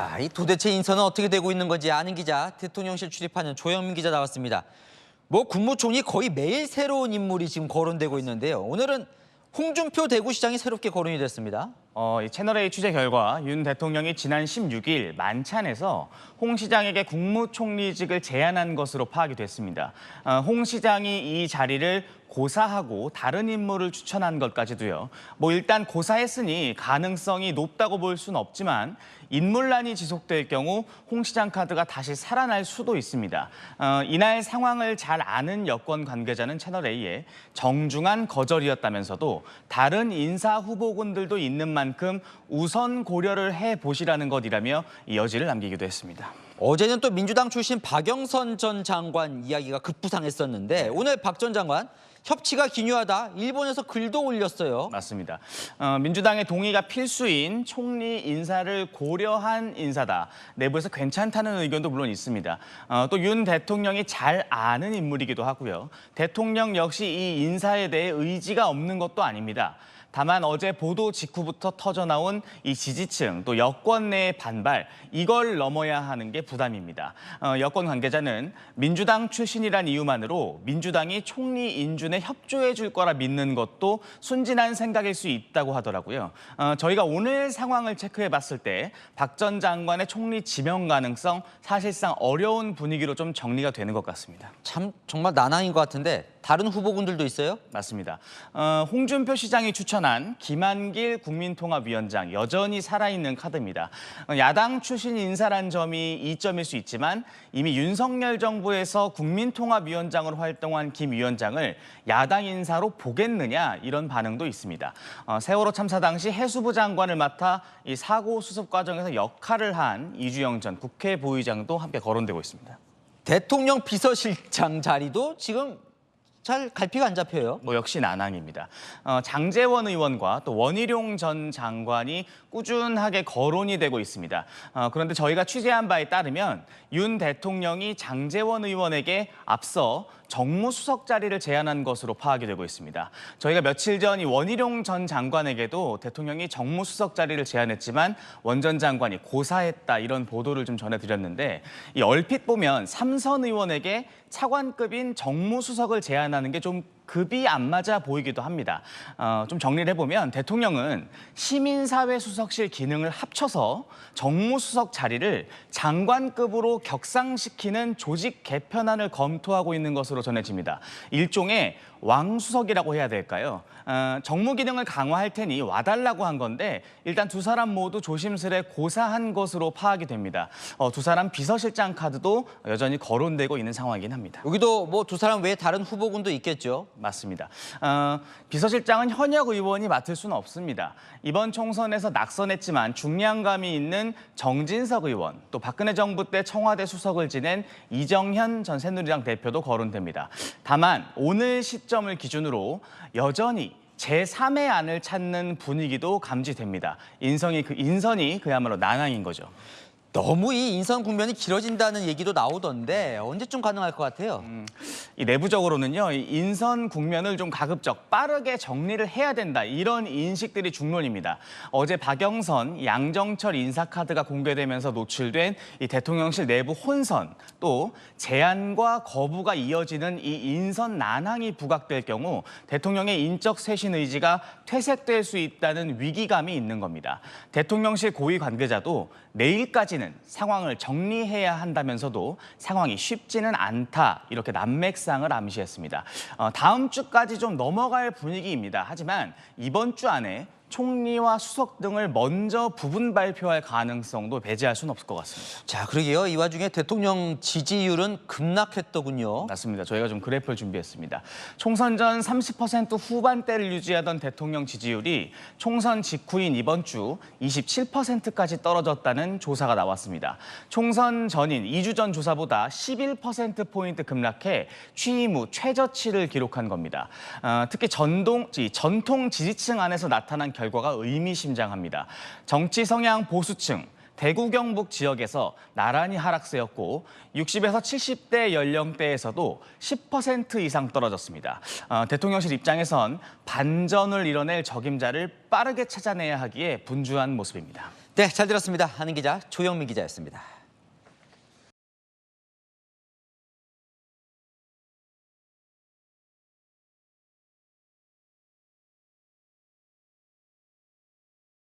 자, 이 도대체 인선은 어떻게 되고 있는 건지 아는 기자, 대통령실 출입하는 조영민 기자 나왔습니다. 뭐 국무총리 거의 매일 새로운 인물이 지금 거론되고 있는데요. 오늘은 홍준표 대구시장이 새롭게 거론이 됐습니다. 이 채널A 취재 결과 윤 대통령이 지난 16일 만찬에서 홍 시장에게 국무총리직을 제안한 것으로 파악이 됐습니다. 홍 시장이 이 자리를 고사하고 다른 인물을 추천한 것까지도요. 일단 고사했으니 가능성이 높다고 볼 수는 없지만 인물난이 지속될 경우 홍 시장 카드가 다시 살아날 수도 있습니다. 이날 상황을 잘 아는 여권 관계자는 채널A에 정중한 거절이었다면서도 다른 인사 후보군들도 있는 만큼 우선 고려를 해보시라는 것이라며 이 여지를 남기기도 했습니다. 어제는 또 민주당 출신 박영선 전 장관 이야기가 급부상했었는데 오늘 박 전 장관 협치가 기묘하다. 일본에서 글도 올렸어요. 맞습니다. 민주당의 동의가 필수인 총리 인사를 고려한 인사다. 내부에서 괜찮다는 의견도 물론 있습니다. 또 윤 대통령이 잘 아는 인물이기도 하고요. 대통령 역시 이 인사에 대해 의지가 없는 것도 아닙니다. 다만 어제 보도 직후부터 터져나온 이 지지층 또 여권 내의 반발 이걸 넘어야 하는 게 부담입니다. 여권 관계자는 민주당 출신이란 이유만으로 민주당이 총리 인준에 협조해 줄 거라 믿는 것도 순진한 생각일 수 있다고 하더라고요. 저희가 오늘 상황을 체크해 봤을 때 박 전 장관의 총리 지명 가능성 사실상 어려운 분위기로 좀 정리가 되는 것 같습니다. 참 정말 난항인 것 같은데 다른 후보군들도 있어요? 맞습니다. 홍준표 시장이 추천한 김한길 국민통합위원장 여전히 살아있는 카드입니다. 야당 출신 인사란 점이 이점일 수 있지만 이미 윤석열 정부에서 국민통합위원장으로 활동한 김 위원장을 야당 인사로 보겠느냐 이런 반응도 있습니다. 세월호 참사 당시 해수부 장관을 맡아 이 사고 수습 과정에서 역할을 한 이주영 전 국회 부의장도 함께 거론되고 있습니다. 대통령 비서실장 자리도 지금 잘 갈피가 안 잡혀요. 역시 난항입니다. 장제원 의원과 또 원희룡 전 장관이 꾸준하게 거론이 되고 있습니다. 그런데 저희가 취재한 바에 따르면 윤 대통령이 장제원 의원에게 앞서 정무수석 자리를 제안한 것으로 파악이 되고 있습니다. 저희가 며칠 전 이 원희룡 전 장관에게도 대통령이 정무수석 자리를 제안했지만 원 전 장관이 고사했다 이런 보도를 좀 전해드렸는데 이 얼핏 보면 삼선 의원에게 차관급인 정무수석을 제안하는 게 좀 급이 안 맞아 보이기도 합니다. 좀 정리를 해보면 대통령은 시민사회수석실 기능을 합쳐서 정무수석 자리를 장관급으로 격상시키는 조직 개편안을 검토하고 있는 것으로 전해집니다. 일종의 왕수석이라고 해야 될까요? 정무 기능을 강화할 테니 와달라고 한 건데 일단 두 사람 모두 조심스레 고사한 것으로 파악이 됩니다. 두 사람 비서실장 카드도 여전히 거론되고 있는 상황이긴 합니다. 여기도 뭐 두 사람 외에 다른 후보군도 있겠죠? 맞습니다. 비서실장은 현역 의원이 맡을 수는 없습니다. 이번 총선에서 낙선했지만 중량감이 있는 정진석 의원, 또 박근혜 정부 때 청와대 수석을 지낸 이정현 전 새누리당 대표도 거론됩니다. 다만 오늘 시점을 기준으로 여전히 제3의 안을 찾는 분위기도 감지됩니다. 인선이 그야말로 난항인 거죠. 너무 이 인선 국면이 길어진다는 얘기도 나오던데 언제쯤 가능할 것 같아요? 이 내부적으로는요, 이 인선 국면을 좀 가급적 빠르게 정리를 해야 된다 이런 인식들이 중론입니다. 어제 박영선, 양정철 인사 카드가 공개되면서 노출된 이 대통령실 내부 혼선, 또 제안과 거부가 이어지는 이 인선 난항이 부각될 경우 대통령의 인적 쇄신 의지가 퇴색될 수 있다는 위기감이 있는 겁니다. 대통령실 고위 관계자도 내일까지는 상황을 정리해야 한다면서도 상황이 쉽지는 않다 이렇게 난맥상을 암시했습니다. 다음 주까지 좀 넘어갈 분위기입니다. 하지만 이번 주 안에 총리와 수석 등을 먼저 부분 발표할 가능성도 배제할 수는 없을 것 같습니다. 자, 그러게요. 이 와중에 대통령 지지율은 급락했더군요. 맞습니다. 저희가 좀 그래프를 준비했습니다. 총선 전 30% 후반대를 유지하던 대통령 지지율이 총선 직후인 이번 주 27%까지 떨어졌다는 조사가 나왔습니다. 총선 전인 2주 전 조사보다 11%포인트 급락해 취임 후 최저치를 기록한 겁니다. 특히 전통 지지층 안에서 나타난 결과가 의미심장합니다. 정치 성향 보수층, 대구 경북 지역에서 나란히 하락세였고 60에서 70대 연령대에서도 10% 이상 떨어졌습니다. 대통령실 입장에선 반전을 이뤄낼 적임자를 빠르게 찾아내야 하기에 분주한 모습입니다. 네, 잘 들었습니다. 하는 기자 조영민 기자였습니다.